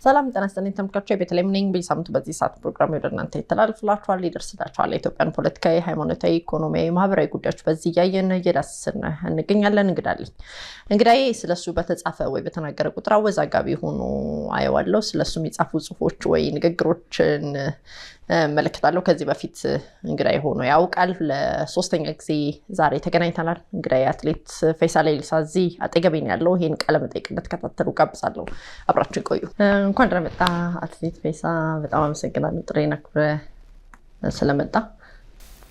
ሰላም ጤና ይስጥልኝ ተመልካቾች የቤተልሔም ነኝ። በሳምንቱ በዚህ ሰዓት ፕሮግራም ወደናንተ ይተላልፍላችኋል ይደርስላችኋል። የኢትዮጵያን ፖለቲካዊ፣ ሃይማኖታዊ፣ ኢኮኖሚያዊ፣ ማህበራዊ ጉዳዮች በዚህ ያየን እየዳሰስን እንገኛለን። እንግዳዬ ስለሱ በተጻፈ ወይ በተናገረ ቁጥር አወዛጋቢ ሆኖ አየዋለሁ። ስለሱ የሚጻፉ ጽሁፎች ወይ ንግግሮችን መለከታለሁ። ከዚህ በፊት እንግዳዬ ሆኖ ያውቃል። ለሶስተኛ ጊዜ ዛሬ ተገናኝተናል። እንግዳዬ አትሌት ፈይሳ ሌሊሳ እዚህ አጠገቤ ነው ያለው። ይሄን ቃለ መጠይቅ እንድትከታተሉ ጋብዛለሁ። አብራችን ቆዩ። እንኳን ደህና መጣ አትሌት ፈይሳ። በጣም አመሰግናለሁ ጥሬን አክብረህ ስለመጣ።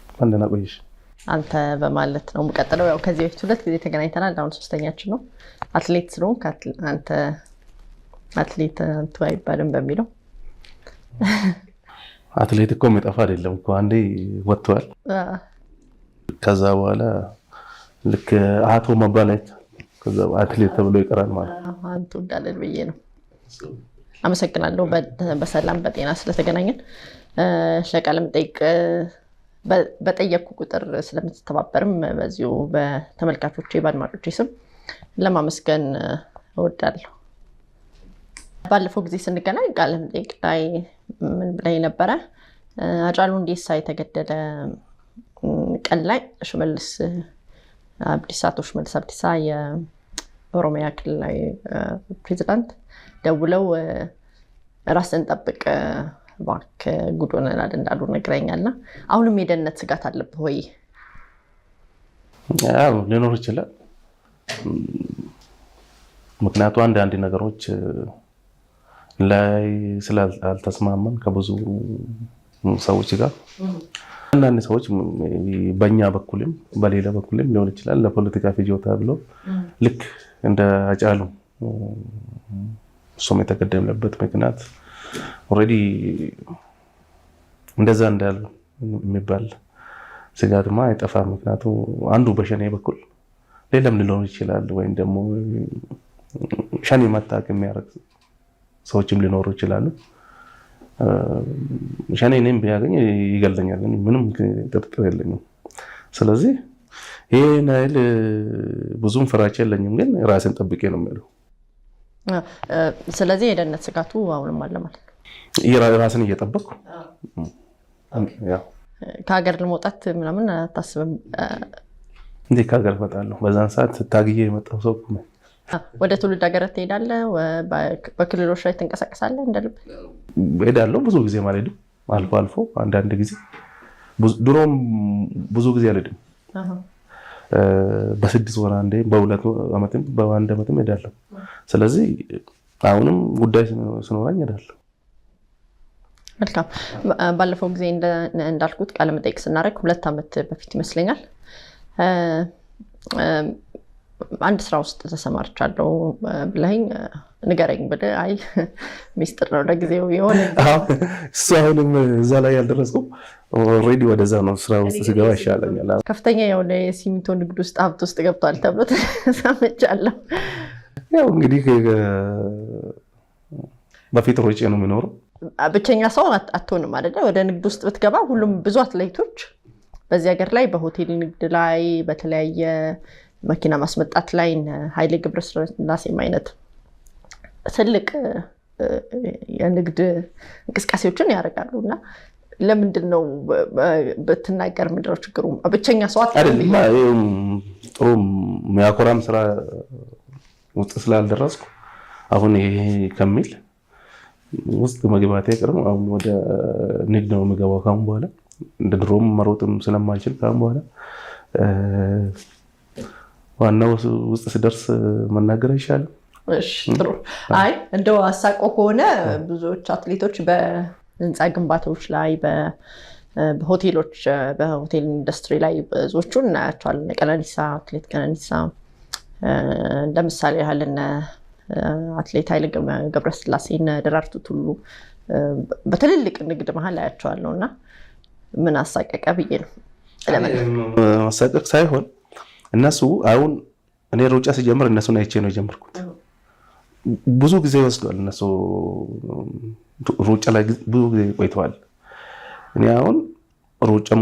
እንኳን ደህና ቆይሽ። አንተ በማለት ነው የምቀጥለው። ያው ከዚህ በፊት ሁለት ጊዜ ተገናኝተናል። አሁን ሶስተኛችን ነው። አትሌት ስለሆንክ አንተ አትሌት አንተ አይባልም በሚለው አትሌት እኮ የሚጠፋ አይደለም እኮ አንዴ ወጥቷል። ከዛ በኋላ ልክ አቶ መባለት ከዛ አትሌት ተብሎ ይቀራል ማለት ነው። አንተ እንዳለል ብዬ ነው። አመሰግናለሁ በሰላም በጤና ስለተገናኘን። ለቃለ መጠይቅ በጠየቅኩ ቁጥር ስለምትተባበርም በዚሁ በተመልካቾቼ በአድማጮቼ ስም ለማመስገን እወዳለሁ። ባለፈው ጊዜ ስንገናኝ ቃለ መጠይቅ ላይ ምን ብለኝ ነበረ? ሃጫሉ ሁንዴሳ የተገደለ ቀን ላይ ሽመልስ አብዲሳ የኦሮሚያ ክልላዊ ፕሬዝዳንት ደውለው ራስን ጠብቅ እባክህ ጉድ ሆነናል እንዳሉ ነግረኛልና አሁንም የደህንነት ስጋት አለብህ ወይ? ያው ሊኖር ይችላል። ምክንያቱም አንዳንድ ነገሮች ላይ ስላልተስማማን ከብዙ ሰዎች ጋር አንዳንድ ሰዎች በእኛ በኩልም በሌላ በኩልም ሊሆን ይችላል ለፖለቲካ ፍጆታ ብሎ ልክ እንደ ሃጫሉ እሱም የተገደለበት ምክንያት ኦልሬዲ እንደዛ እንዳለ የሚባል ስጋትማ አይጠፋም። ምክንያቱም አንዱ በሸኔ በኩል ሌላም ሊሆን ይችላል ወይም ደግሞ ሸኔ ማታክ የሚያደርግ ሰዎችም ሊኖሩ ይችላሉ። ሸኔ እኔም ቢያገኝ ይገለኛል፣ ምንም ጥርጥር የለኝም። ስለዚህ ይሄን አይል ብዙም ፍራቻ የለኝም፣ ግን ራስን ጠብቄ ነው የምለው። ስለዚህ የደህንነት ስጋቱ አሁንም አለ ማለት ነው። ራስን እየጠበቅኩ ከሀገር ለመውጣት ምናምን አታስብም? እንዴ ከሀገር እወጣለሁ። በዛን ሰዓት ታግዬ የመጣው ሰው ነው። ወደ ትውልድ ሀገር ትሄዳለህ? በክልሎች ላይ ትንቀሳቀሳለህ? እንደልብ እሄዳለሁ። ብዙ ጊዜ ማለት ነው፣ አልፎ አልፎ አንዳንድ ጊዜ። ድሮም ብዙ ጊዜ አልሄድም። በ6 ወር አንዴ፣ በ2 ዓመትም በ1 ዓመትም እሄዳለሁ። ስለዚህ አሁንም ጉዳይ ስኖረኝ እሄዳለሁ። መልካም። ባለፈው ጊዜ እንዳልኩት ቃለ መጠይቅ ስናደርግ 2 ዓመት በፊት ይመስለኛል አንድ ስራ ውስጥ ተሰማርቻለሁ ብለኸኝ ንገረኝ ብለህ አይ ሚስጥር ነው ለጊዜው የሆነ እሱ አሁንም እዛ ላይ ያልደረስኩም ኦልሬዲ ወደዛ ነው ስራ ውስጥ ስገባ ይሻለኛል። ከፍተኛ የሆነ የሲሚንቶ ንግድ ውስጥ ሀብት ውስጥ ገብቷል ተብሎ ተሰምቻለሁ። ያው እንግዲህ በፊት ሮጬ ነው የሚኖረው። ብቸኛ ሰው አትሆንም አይደለ? ወደ ንግድ ውስጥ ብትገባ ሁሉም ብዙ አትሌቶች በዚህ ሀገር ላይ በሆቴል ንግድ ላይ በተለያየ መኪና ማስመጣት ላይ ኃይሌ ገብረስላሴ አይነት ትልቅ የንግድ እንቅስቃሴዎችን ያደርጋሉ። እና ለምንድን ነው በትናገር ምንድነው ችግሩ? ብቸኛ ሰው አይደለም። ጥሩ የሚያኮራም ስራ ውስጥ ስላልደረስኩ አሁን ይሄ ከሚል ውስጥ መግባቴ ቀርም አሁን ወደ ንግድ ነው የምገባው። ካሁን በኋላ እንደ ድሮም መሮጥም ስለማልችል ካሁን በኋላ ዋናው ውስጥ ሲደርስ መናገር አይሻልም? እሺ ጥሩ። አይ እንደው አሳቆ ከሆነ ብዙዎች አትሌቶች በህንፃ ግንባታዎች ላይ በሆቴሎች በሆቴል ኢንዱስትሪ ላይ ብዙዎቹን እናያቸዋለን። ቀነኒሳ አትሌት ቀነኒሳ እንደምሳሌ ያህልና አትሌት ኃይሌ ገብረስላሴ ደራርቱ ቱሉ በትልልቅ ንግድ መሀል አያቸዋለሁና ምን አሳቀቀ ብዬ ነው። ለምን ማሳቀቅ ሳይሆን እነሱ አሁን እኔ ሩጫ ሲጀምር እነሱን አይቼ ነው የጀመርኩት። ብዙ ጊዜ ወስዷል። እነሱ ሩጫ ላይ ብዙ ጊዜ ቆይተዋል። እኔ አሁን ሩጫም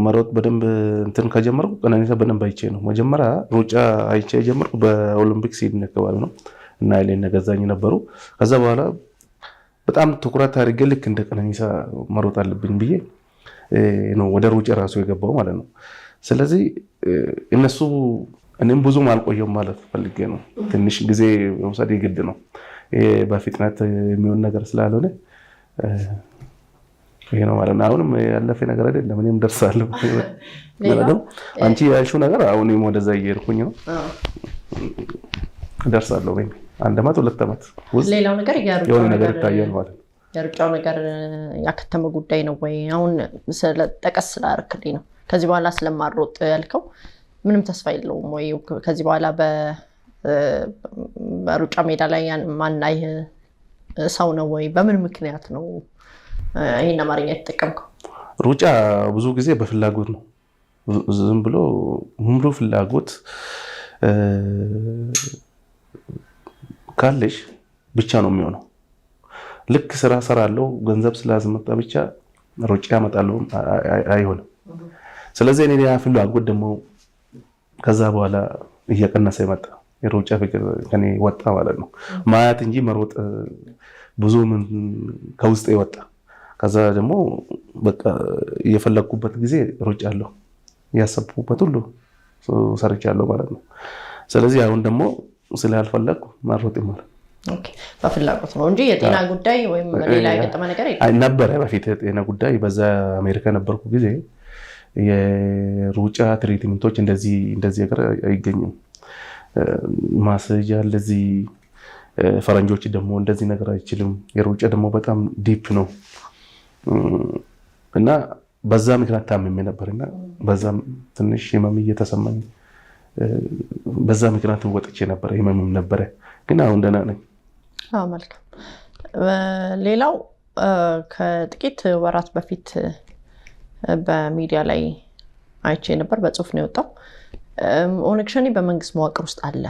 መሮጥ በደንብ እንትን ከጀመርኩ ቀነኒሳ በደንብ አይቼ ነው። መጀመሪያ ሩጫ አይቼ የጀመርኩ በኦሎምፒክ ሲድኒ አካባቢ ነው እና ኃይሌ ገዛኸኝ ነበሩ። ከዛ በኋላ በጣም ትኩረት አድርጌ ልክ እንደ ቀነኒሳ መሮጥ አለብኝ ብዬ ነው ወደ ሩጫ ራሱ የገባው ማለት ነው። ስለዚህ እነሱ እኔም ብዙም አልቆየም ማለት ፈልጌ ነው። ትንሽ ጊዜ መውሰድ ግድ ነው። በፍጥነት የሚሆን ነገር ስላልሆነ ይሄ ነው ማለት ነው። አሁንም ያለፈ ነገር አይደለም። እኔም ደርሳለሁ ማለት ነው። አንቺ ያልሽው ነገር አሁንም ወደዛ እየሄድኩኝ ነው። ደርሳለሁ ወይ 1 ዓመት 2 ዓመት ውስጥ ሌላው ነገር የሆነ ነገር ይታያል ማለት ነው። የሩጫው ነገር ያከተመ ጉዳይ ነው ወይ? አሁን ጠቀስ ስላደረክልኝ ነው። ከዚህ በኋላ ስለማሮጥ ያልከው ምንም ተስፋ የለውም ወይ? ከዚህ በኋላ በሩጫ ሜዳ ላይ ማናይ ሰው ነው ወይ? በምን ምክንያት ነው ይሄን አማርኛ የተጠቀምከው? ሩጫ ብዙ ጊዜ በፍላጎት ነው። ዝም ብሎ ሙሉ ፍላጎት ካለሽ ብቻ ነው የሚሆነው። ልክ ስራ ሰራለው ገንዘብ ስላስመጣ ብቻ ሩጫ ያመጣለው አይሆንም። ስለዚህ እኔ ያ ፍላጎት ደግሞ ከዛ በኋላ እየቀነሰ ይመጣ። የሩጫ ፍቅር ከኔ ወጣ ማለት ነው። ማያት እንጂ መሮጥ ብዙ ምን ከውስጥ ይወጣ። ከዛ ደግሞ በቃ እየፈለኩበት ጊዜ ሩጫለሁ፣ ያሰብኩበት ሁሉ ሰርቻለሁ ማለት ነው። ስለዚህ አሁን ደግሞ ስላልፈለኩ ማሮጥ ማለት ኦኬ፣ በፍላጎት ነው እንጂ የጤና ጉዳይ ወይም ሌላ የገጠመ ነገር የለም ነበረ። በፊት የጤና ጉዳይ በዛ አሜሪካ ነበርኩ ጊዜ የሩጫ ትሪትመንቶች እንደዚህ ነገር አይገኙም። ማስያዣ እንደዚህ ፈረንጆች ደግሞ እንደዚህ ነገር አይችልም። የሩጫ ደግሞ በጣም ዲፕ ነው እና በዛ ምክንያት ታምሜ ነበርና በዛም ትንሽ ህመም እየተሰማኝ በዛ ምክንያት ወጥቼ ነበር። ህመምም ነበረ ግን አሁን ደህና ነኝ። መልካም። ሌላው ከጥቂት ወራት በፊት በሚዲያ ላይ አይቼ ነበር፣ በጽሁፍ ነው የወጣው። ኦነግ ሸኔ በመንግስት መዋቅር ውስጥ አለ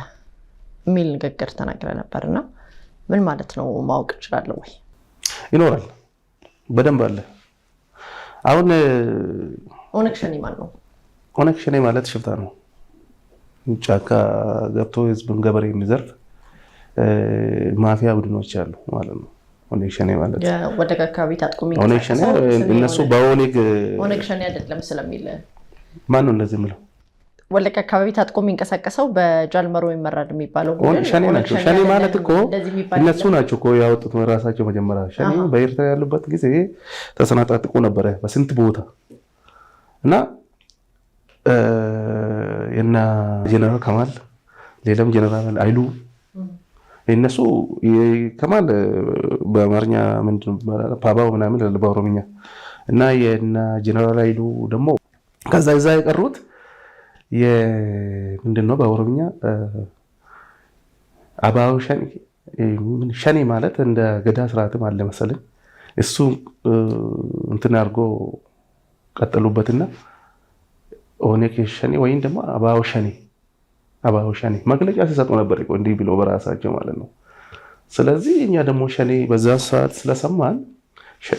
የሚል ንግግር ተናግረ ነበርና ምን ማለት ነው ማወቅ እችላለሁ ወይ? ይኖራል፣ በደንብ አለ። አሁን ኦነግ ሸኔ ማለት ነው? ኦነግ ሸኔ ማለት ሽፍታ ነው። ጫካ ገብቶ ህዝብን ገበሬ የሚዘርፍ ማፊያ ቡድኖች አሉ ማለት ነው። ኦነግ ሸኔ ማለት ወደጋ አካባቢ ታጥቆ ኦነግ ሸኔ እነሱ በኦነግ ሸኔ አይደለም ስለሚል ማን ነው እንደዚህ የሚለው? ወለጋ አካባቢ ታጥቆ የሚንቀሳቀሰው በጃልመሮ ይመራል የሚባለው ሸኔ ናቸው። ሸኔ ማለት እኮ እነሱ ናቸው እኮ ያወጡት ራሳቸው መጀመሪያ። ሸኔ በኤርትራ ያሉበት ጊዜ ተሰናጣጥቆ ነበረ በስንት ቦታ እና የና ጀነራል ከማል ሌላም ጀነራል አይሉ እነሱ ከማል በአማርኛ ምንድነው ፓባው ምናምን በኦሮምኛ እና የና ጀነራል አይሉ ደግሞ ከዛ እዛ የቀሩት ምንድነው በኦሮምኛ አባው ሸኔ ማለት እንደ ገዳ ስርዓትም አለ መሰለኝ። እሱ እንትን አድርጎ ቀጠሉበትና ኦነግ ሸኔ ወይም ደግሞ አባው ሸኔ መግለጫ ሲሰጡ ነበር እንዲህ ብሎ በራሳቸው ማለት ነው። ስለዚህ እኛ ደግሞ ሸኔ በዛ ሰዓት ስለሰማን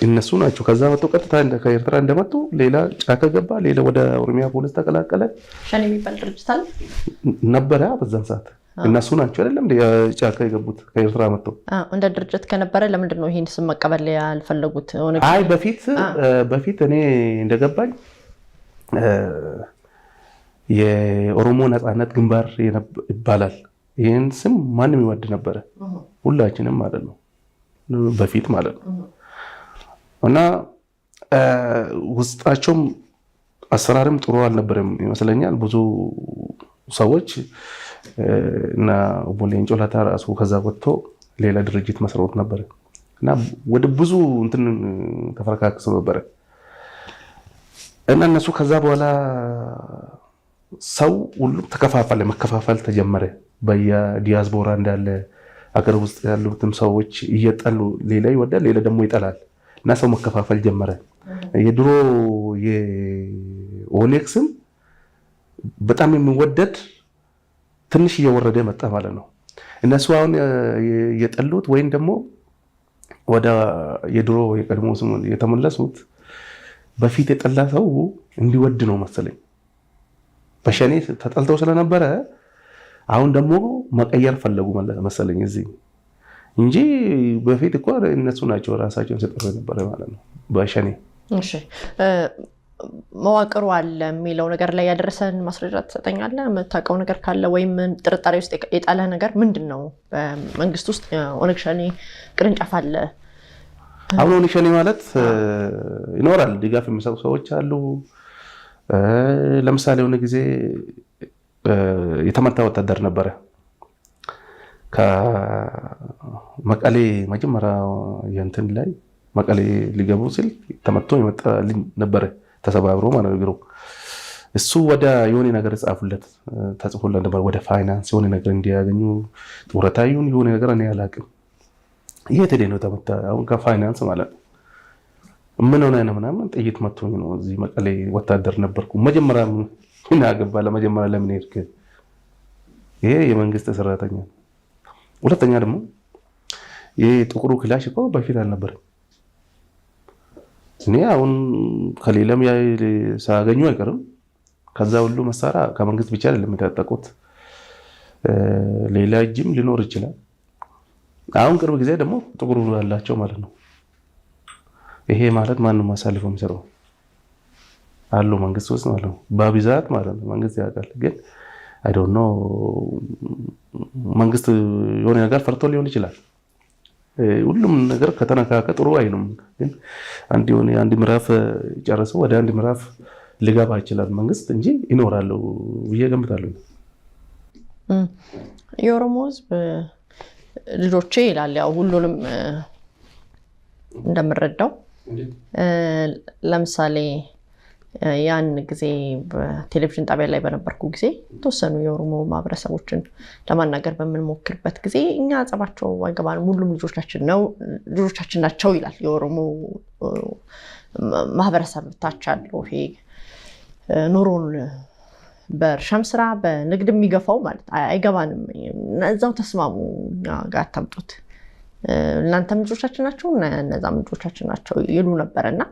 እነሱ ናቸው ከዛ መጥቶ ቀጥታ ከኤርትራ እንደመጡ ሌላ ጫካ ገባ፣ ሌላ ወደ ኦሮሚያ ፖሊስ ተቀላቀለ። ሸኔ የሚባል ድርጅት አለ ነበረ በዛን ሰዓት። እነሱ ናቸው አይደለም ጫካ የገቡት ከኤርትራ መጥቶ። እንደ ድርጅት ከነበረ ለምንድን ነው ይሄን ስም መቀበል ያልፈለጉት? አይ በፊት እኔ እንደገባኝ የኦሮሞ ነፃነት ግንባር ይባላል። ይህን ስም ማንም ይወድ ነበረ፣ ሁላችንም ማለት ነው በፊት ማለት ነው። እና ውስጣቸውም አሰራርም ጥሩ አልነበረም ይመስለኛል። ብዙ ሰዎች እና ሌንጮ ለታ ራሱ ከዛ ወጥቶ ሌላ ድርጅት መስረት ነበር እና ወደ ብዙ እንትን ተፈረካክሰው ነበረ እና እነሱ ከዛ በኋላ ሰው ሁሉ ተከፋፈለ፣ መከፋፈል ተጀመረ። በየዲያስፖራ እንዳለ አገር ውስጥ ያሉትም ሰዎች እየጠሉ ሌላ ይወዳል፣ ሌላ ደግሞ ይጠላል እና ሰው መከፋፈል ጀመረ። የድሮ የኦነግ ስም በጣም የሚወደድ ትንሽ እየወረደ መጣ ማለት ነው። እነሱ አሁን የጠሉት ወይም ደግሞ ወደ የድሮ የቀድሞ ስም የተመለሱት በፊት የጠላ ሰው እንዲወድ ነው መሰለኝ። በሸኔ ተጠልተው ስለነበረ አሁን ደግሞ መቀየር ፈለጉ መሰለኝ። እዚህ እንጂ በፊት እኮ እነሱ ናቸው ራሳቸውን ሲጠሩ የነበረ ማለት ነው በሸኔ። እሺ መዋቅሩ አለ የሚለው ነገር ላይ ያደረሰን ማስረጃ ትሰጠኛለህ? የምታውቀው ነገር ካለ ወይም ጥርጣሬ ውስጥ የጣለ ነገር ምንድን ነው? በመንግስት ውስጥ ኦነግ ሸኔ ቅርንጫፍ አለ። አሁን ኦነግ ሸኔ ማለት ይኖራል፣ ድጋፍ የሚሰጡ ሰዎች አሉ። ለምሳሌ የሆነ ጊዜ የተመታ ወታደር ነበረ ከመቀሌ መጀመሪያ የእንትን ላይ መቀሌ ሊገቡ ሲል ተመቶ የመጣ ነበረ ተሰባብሮ ማለት ነው። እሱ ወደ የሆነ ነገር ጻፉለት ተጽፎለት ነበር ወደ ፋይናንስ የሆነ ነገር እንዲያገኙ ጡረታዩን የሆነ ነገር እኔ አላውቅም። ይሄ ተዴ ነው ተመታ። አሁን ከፋይናንስ ማለት ነው ምን ሆነ ነው ምናምን ጥይት መቶኝ ነው እዚህ መቀሌ ወታደር ነበርኩ። መጀመሪያ ምን አገባ ለመጀመሪያ ለምን ሄድክ? ይሄ የመንግስት ሰራተኛ። ሁለተኛ ደግሞ ይሄ ጥቁሩ ክላሽ እኮ በፊት አልነበረም። እኔ አሁን ከሌላም ሳገኙ አይቀርም። ከዛ ሁሉ መሳሪያ ከመንግስት ብቻ አይደለም የታጠቁት፣ ሌላ እጅም ሊኖር ይችላል። አሁን ቅርብ ጊዜ ደግሞ ጥቁሩ ያላቸው ማለት ነው። ይሄ ማለት ማንም አሳልፈው የሚሰጠው አሉ መንግስት ውስጥ ማለት ነው በብዛት ማለት ነው። መንግስት ያውቃል፣ ግን አይ ዶንት ኖ መንግስት የሆነ ነገር ፈርቶ ሊሆን ይችላል። ሁሉም ነገር ከተነካከ ጥሩ አይልም፣ ግን አንድ ምዕራፍ ጨርሰው ወደ አንድ ምዕራፍ ሊገባ ይችላል መንግስት እንጂ ይኖራሉ ብዬ ገምታለሁ። የኦሮሞ ህዝብ ልጆቼ ይላል ያው ሁሉንም እንደምረዳው ለምሳሌ ያን ጊዜ በቴሌቪዥን ጣቢያ ላይ በነበርኩ ጊዜ ተወሰኑ የኦሮሞ ማህበረሰቦችን ለማናገር በምንሞክርበት ጊዜ እኛ ጸባቸው አይገባንም፣ ሁሉም ልጆቻችን ናቸው ይላል የኦሮሞ ማህበረሰብ። ታች ያለው ይሄ ኑሮን በእርሻም ስራ በንግድ የሚገፋው ማለት አይገባንም፣ እዛው ተስማሙ፣ እኛ ጋር አታምጡት፣ እናንተም ልጆቻችን ናቸው እነዛም ልጆቻችን ናቸው ይሉ ነበርና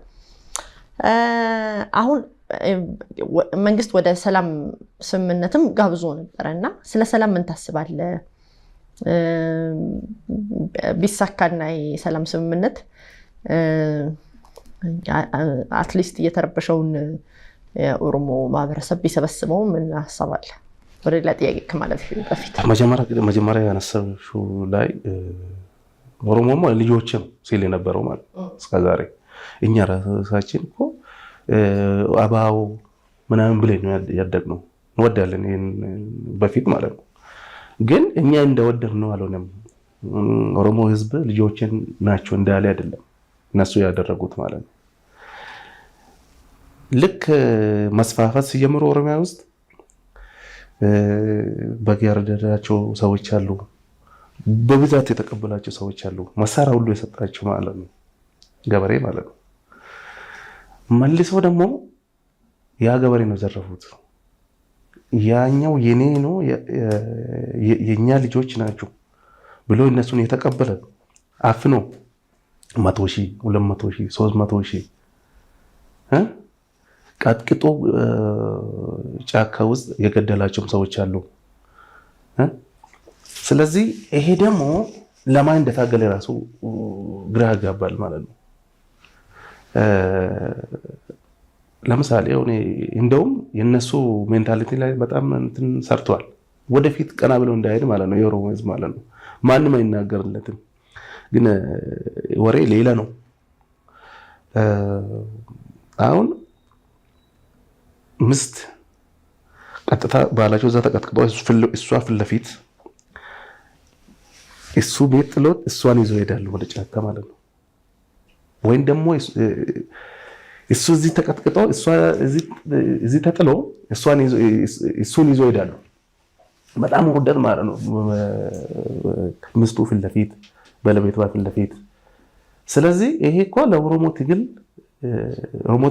አሁን መንግስት ወደ ሰላም ስምምነትም ጋብዞ ነበርና ስለ ሰላም ምን ታስባለህ? ቢሳካና የሰላም ስምምነት አትሊስት እየተረበሸውን የኦሮሞ ማህበረሰብ ቢሰበስበው ምን ሀሳብ አለ? ወደ ሌላ ጥያቄ ከማለፍ በፊት መጀመሪያ ያነሳሽው ላይ ኦሮሞማ ልጆችም ሲል የነበረው ማለት እስከዛሬ እኛ ራሳችን እኮ አባው ምናምን ብለን ነው ያደግነው፣ እንወዳለን ይሄን በፊት ማለት ነው። ግን እኛ እንደወደድነው አልሆነም። ኦሮሞ ህዝብ ልጆችን ናቸው እንዳለ አይደለም እነሱ ያደረጉት ማለት ነው። ልክ መስፋፋት ሲጀምሩ ኦሮሚያ ውስጥ በጊያርዳቸው ሰዎች አሉ፣ በብዛት የተቀበላቸው ሰዎች አሉ፣ መሳሪያ ሁሉ የሰጣቸው ማለት ነው፣ ገበሬ ማለት ነው። መልሰው ደግሞ ያ ገበሬ ነው ዘረፉት። ያኛው የኔ ነው የኛ ልጆች ናቸው ብሎ እነሱን የተቀበለ አፍኖ 100,000 200,000 300,000 ቀጥቅጦ ጫካ ውስጥ የገደላቸው ሰዎች አሉ። ስለዚህ ይሄ ደግሞ ለማን እንደታገለ ራሱ ግራ ያጋባል ማለት ነው። ለምሳሌ እንደውም የነሱ ሜንታሊቲ ላይ በጣም እንትን ሰርቷል። ወደፊት ቀና ብለው እንዳይሄድ ማለት ነው የኦሮሞ ህዝብ ማለት ነው። ማንም አይናገርለትም፣ ግን ወሬ ሌላ ነው። አሁን ምስት ቀጥታ ባላቸው እዛ ተቀጥቅጦ እሷ ፊት ለፊት እሱ ቤት ጥሎት እሷን ይዞ ይሄዳሉ ወደ ጫካ ማለት ነው። ወይም ደግሞ እሱ እዚህ ተቀጥቅጦ እሷ እዚህ ተጥሎ እሱን ይዞ ይሄዳሉ። በጣም ወደድ ማለት ነው ምስቱ ፊት ለፊት ባለቤቷ ፊት ለፊት። ስለዚህ ይሄ እኮ ለኦሮሞ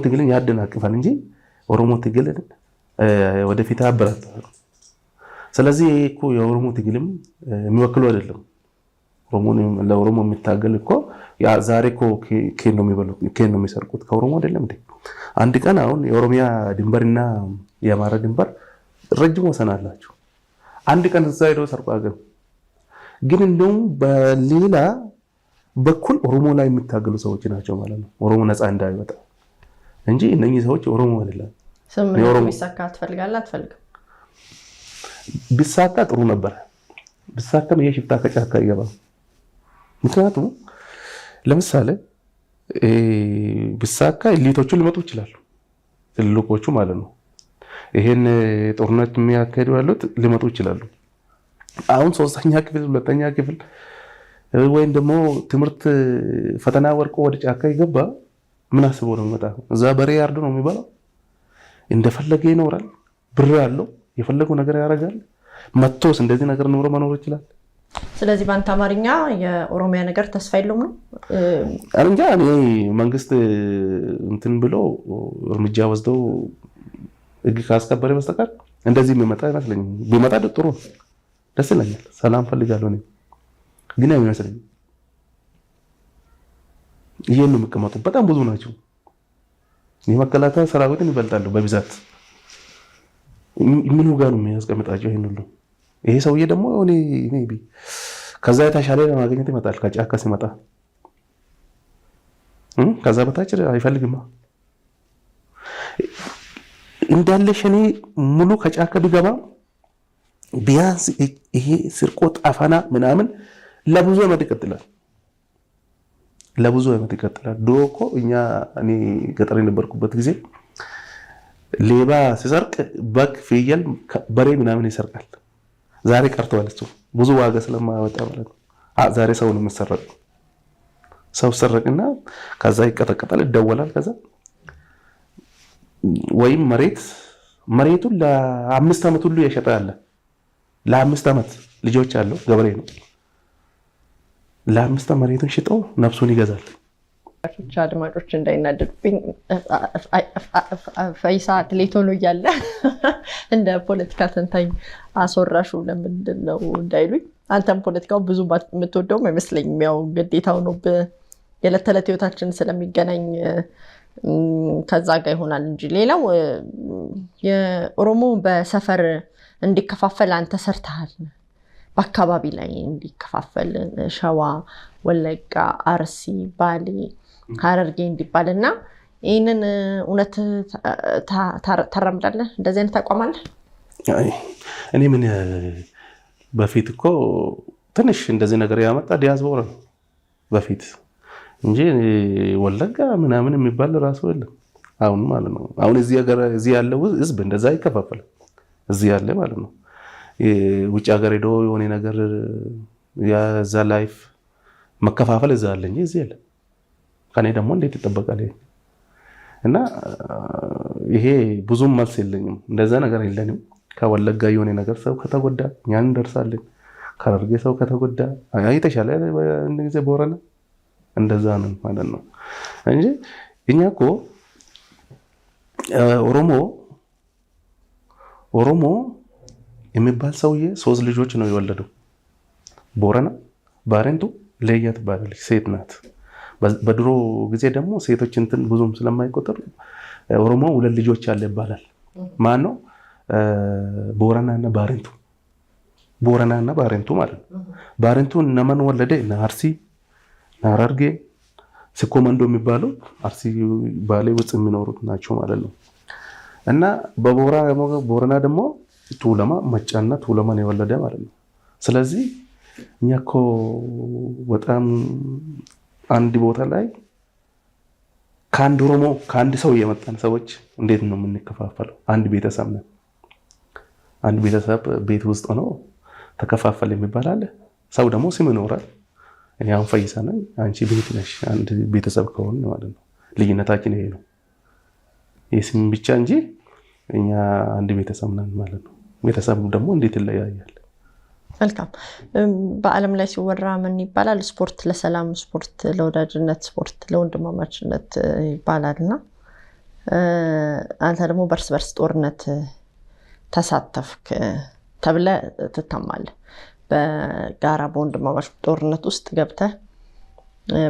ትግልን ያደናቅፋል እንጂ ኦሮሞ ትግልን ወደፊት አበረታታል። ስለዚህ ይሄ እኮ የኦሮሞ ትግልም የሚወክሉ አይደለም። ለኦሮሞ የሚታገል እኮ ዛሬ እኮ ኬን ነው የሚበሉት፣ ኬን ነው የሚሰርቁት ከኦሮሞ አይደለም እንዴ? አንድ ቀን አሁን የኦሮሚያ ድንበርና የአማራ ድንበር ረጅም ወሰን አላቸው። አንድ ቀን እዛ ሄደው ሰርቆ አገር ግን እንደውም በሌላ በኩል ኦሮሞ ላይ የሚታገሉ ሰዎች ናቸው ማለት ነው። ኦሮሞ ነፃ እንዳይወጣ እንጂ እነኚህ ሰዎች ኦሮሞ አይደለም። ስምምነቱ ቢሳካ ትፈልጋለህ አትፈልግም? ቢሳካ ጥሩ ነበር። ቢሳካም ይሄ ሽፍታ ከጫካ ይገባል። ምክንያቱም ለምሳሌ ቢሳካ ኢሊቶቹ ሊመጡ ይችላሉ፣ ትልቆቹ ማለት ነው። ይሄን ጦርነት የሚያካሂዱ ያሉት ሊመጡ ይችላሉ። አሁን 3ኛ ክፍል 2ኛ ክፍል ወይም ደግሞ ትምህርት ፈተና ወርቆ ወደ ጫካ ይገባ ምን አስቦ ነው የሚመጣ? እዛ በሬ ያርዱ ነው የሚባለው። እንደፈለገ ይኖራል፣ ብር ያለው የፈለገው ነገር ያደርጋል። መጥቶስ እንደዚህ ነገር ኖሮ መኖር ይችላል። ስለዚህ በአንተ አማርኛ የኦሮሚያ ነገር ተስፋ የለውም ነው? እንጃ እኔ መንግስት እንትን ብሎ እርምጃ ወስደው ህግ ካስከበረ በስተቀር እንደዚህ የሚመጣ አይመስለኝም። ቢመጣ ጥሩ ደስ ይለኛል። ሰላም ፈልጋለሁ እኔ ግን አይመስለኝም። ይሄን ነው የሚቀመጡ በጣም ብዙ ናቸው። የመከላከያ ሰራዊትን ይበልጣሉ በብዛት። ምኑ ጋር ነው የሚያስቀምጣቸው ይሄን ሁሉ? ይሄ ሰውዬ ደግሞ እኔ ሜቢ ከዛ የተሻለ ለማግኘት ይመጣል። ከጫካ ሲመጣ ከዛ በታች አይፈልግማ። እንዳለ ሸኔ ሙሉ ከጫካ ቢገባ ቢያንስ ይሄ ስርቆት አፈና ምናምን ለብዙ ዓመት ይቀጥላል። ለብዙ ዓመት ይቀጥላል። ድሮ እኮ እኔ ገጠር የነበርኩበት ጊዜ ሌባ ሲሰርቅ በግ፣ ፍየል፣ በሬ ምናምን ይሰርቃል። ዛሬ ቀርተዋል። እሱ ብዙ ዋጋ ስለማያወጣ ማለት ነው። ዛሬ ሰው ነው የሚሰረቅ። ሰው ሰረቅና ከዛ ይቀጠቀጣል፣ ይደወላል። ከዛ ወይም መሬቱን ለ5 ዓመት ሁሉ የሸጠ ያለ ለ5 ዓመት ልጆች ያለው ገበሬ ነው። ለ5 ዓመት መሬቱን ሽጦ ነፍሱን ይገዛል። አድማጮች እንዳይናደዱብኝ ፈይሳ አትሌት ሆኖ እያለ እንደ ፖለቲካ ተንታኝ አስወራሹ ለምንድን ነው እንዳይሉኝ። አንተም ፖለቲካው ብዙ የምትወደውም አይመስለኝም። ያው ግዴታው ነው፣ የዕለት ተዕለት ህይወታችን ስለሚገናኝ ከዛ ጋር ይሆናል እንጂ ሌላው የኦሮሞ በሰፈር እንዲከፋፈል አንተ ሰርተሃል። በአካባቢ ላይ እንዲከፋፈል ሸዋ፣ ወለጋ፣ አርሲ፣ ባሌ፣ ሀረርጌ እንዲባልና ይህንን እውነት ታራምዳለህ? እንደዚህ አይነት አቋም አለ? እኔ ምን በፊት እኮ ትንሽ እንደዚህ ነገር ያመጣ ዲያስፖራ ነው በፊት እንጂ ወለጋ ምናምን የሚባል ራሱ የለም አሁን ማለት ነው። አሁን እዚህ ያለው ህዝብ እንደዛ አይከፋፈልም። እዚህ ያለ ማለት ነው ውጭ ሀገር ሄዶ የሆነ ነገር ያዛ ላይፍ መከፋፈል እዛ አለ እንጂ እዚህ የለም። ከኔ ደግሞ እንዴት ይጠበቃል? እና ይሄ ብዙም መልስ የለኝም። እንደዛ ነገር የለንም። ከወለጋ የሆነ ነገር ሰው ከተጎዳ እኛን እንደርሳለን። ከሀረርጌ ሰው ከተጎዳ የተሻለ ጊዜ ቦረና እንደዛ ነው ማለት ነው እንጂ እኛ እኮ ኦሮሞ የሚባል ሰውዬ 3 ልጆች ነው የወለደው። ቦረና ባሬንቱ ለያ ትባላለች፣ ሴት ናት። በድሮ ጊዜ ደግሞ ሴቶች እንትን ብዙም ስለማይቆጠር ኦሮሞ 2 ልጆች አለ ይባላል። ማን ነው? ቦረናና ባሬንቱ። ቦረናና ባሬንቱ ማለት ነው። ባሬንቱ እነማን ወለደ? እነ አርሲ፣ ሀረርጌ፣ ሲኮመንዶ የሚባሉ አርሲ ባሌ ውስጥ የሚኖሩት ናቸው ማለት ነው። እና ቦረና ደግሞ ቱለማ፣ መጫና ቱለማን የወለደ ማለት ነው። ስለዚህ እኛ እኮ በጣም አንድ ቦታ ላይ ከአንድ ኦሮሞ ከአንድ ሰው የመጣን ሰዎች እንዴት ነው የምንከፋፈለው? አንድ ቤተሰብ ነን። አንድ ቤተሰብ ቤት ውስጥ ሆኖ ተከፋፈል የሚባል አለ። ሰው ደግሞ ስም ይኖራል። እኔ አሁን ፈይሳ ነኝ፣ አንቺ ቤት ነሽ። አንድ ቤተሰብ ከሆነ ማለት ነው። ልዩነታችን ይሄ ነው፣ የስም ብቻ እንጂ እኛ አንድ ቤተሰብ ነን ማለት ነው። ቤተሰብ ደግሞ እንዴት ይለያያል? መልካም። በዓለም ላይ ሲወራ ምን ይባላል? ስፖርት ለሰላም፣ ስፖርት ለወዳጅነት፣ ስፖርት ለወንድማማችነት ይባላልና አንተ ደግሞ በርስ በርስ ጦርነት ተሳተፍክ ተብለ ትታማለህ። በጋራ በወንድማማች ጦርነት ውስጥ ገብተህ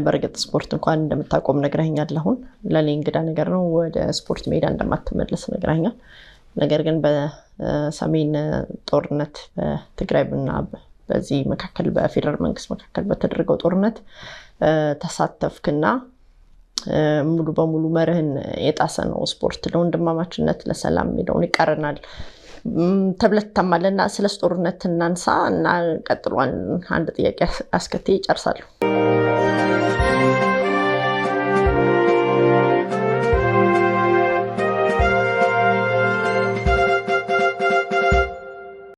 በርግጥ ስፖርት እንኳን እንደምታቆም ነግረኸኛል። አሁን ለኔ እንግዳ ነገር ነው። ወደ ስፖርት ሜዳ እንደማትመለስ ነግረኸኛል። ነገር ግን በሰሜን ጦርነት በትግራይ እና በዚህ መካከል በፌደራል መንግስት መካከል በተደረገው ጦርነት ተሳተፍክና ሙሉ በሙሉ መርህን የጣሰ ነው ስፖርት ለወንድማማችነት ለሰላም የሚለውን ይቀርናል ተብለት ተማለና ስለ ጦርነት እናንሳ እና ቀጥሏን አንድ ጥያቄ አስከትዬ ይጨርሳለሁ